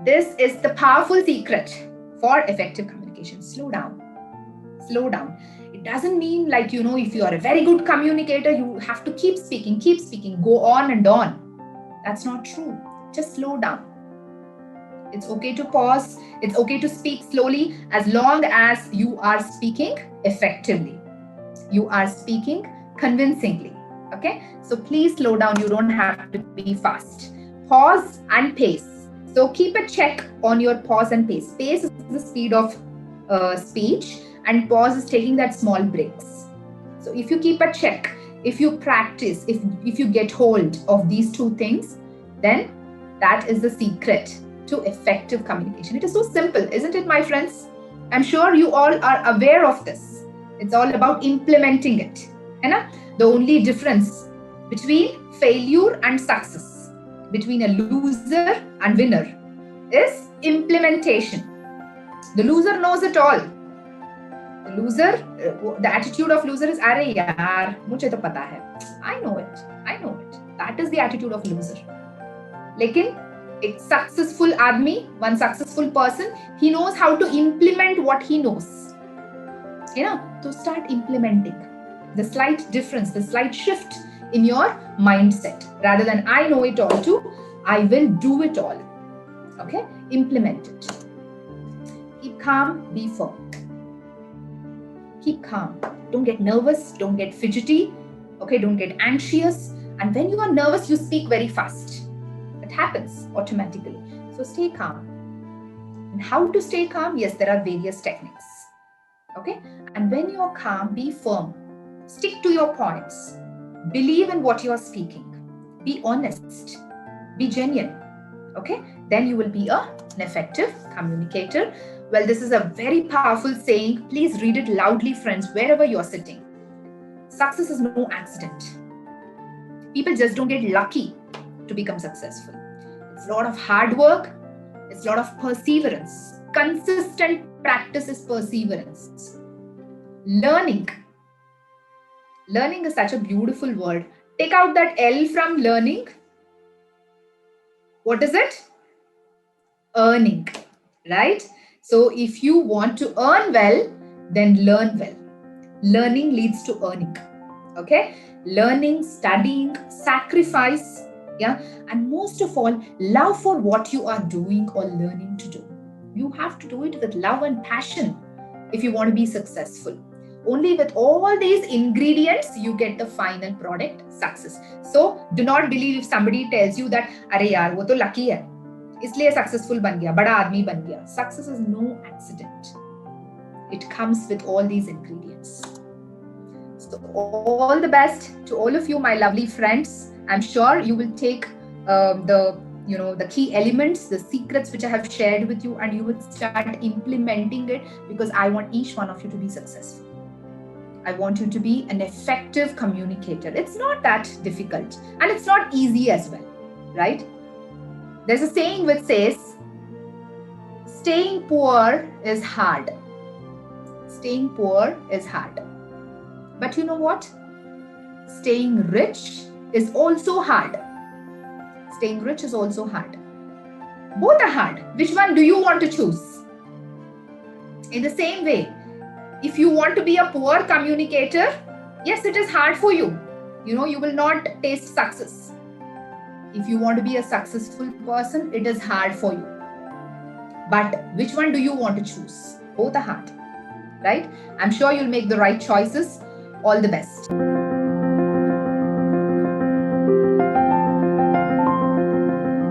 This is the powerful secret for effective communication. Slow down. Slow down. It doesn't mean like, if you are a very good communicator, you have to keep speaking, go on and on. That's not true. Just slow down. It's okay to pause. It's okay to speak slowly as long as you are speaking effectively. You are speaking convincingly. Okay? So please slow down. You don't have to be fast. Pause and pace. So keep a check on your pause and pace. Pace is the speed of speech, and pause is taking that small breaks. So if you keep a check, if you practice, if you get hold of these two things, then that is the secret to effective communication. It is so simple, isn't it, my friends? I'm sure you all are aware of this. It's all about implementing it. The only difference between failure and success, between a loser and winner, is implementation. The loser knows it all. The loser, the attitude of loser is, "Arey yaar, mujhe to pata hai. I know it. That is the attitude of loser. Lekin, a successful admi, one successful person, he knows how to implement what he knows. To start implementing. The slight difference, the slight shift in your mindset. Rather than I know it all too, I will do it all. Okay? Implement it. Keep calm, be firm. Keep calm. Don't get nervous. Don't get fidgety. Okay? Don't get anxious. And when you are nervous, you speak very fast. It happens automatically. So stay calm. And how to stay calm? Yes, there are various techniques. Okay? And when you are calm, be firm. Stick to your points. Believe in what you are speaking. Be honest. Be genuine. Okay? Then you will be an effective communicator. Well, this is a very powerful saying. Please read it loudly, friends, wherever you're sitting. Success is no accident. People just don't get lucky to become successful. It's a lot of hard work. It's a lot of perseverance. Consistent practice is perseverance. Learning. Learning is such a beautiful word. Take out that L from learning. What is it? Earning, right? So if you want to earn well, then learn well. Learning leads to earning. Okay? Learning, studying, sacrifice, and most of all, love for what you are doing or learning to do. You have to do it with love and passion if you want to be successful. Only with all these ingredients, you get the final product, success. So do not believe if somebody tells you that, "Arey yaar, wo to lucky hai. Isliye successful ban gaya, bada aadmi ban gaya." Success is no accident. It comes with all these ingredients. So all the best to all of you, my lovely friends. I'm sure you will take the key elements, the secrets which I have shared with you, and you will start implementing it, because I want each one of you to be successful. I want you to be an effective communicator. It's not that difficult, and it's not easy as well, right? There's a saying which says, staying poor is hard. Staying poor is hard. But you know what? Staying rich is also hard. Staying rich is also hard. Both are hard. Which one do you want to choose? In the same way, if you want to be a poor communicator, yes, it is hard for you. You will not taste success. If you want to be a successful person, it is hard for you. But which one do you want to choose? Both are hard, right? I'm sure you'll make the right choices. All the best.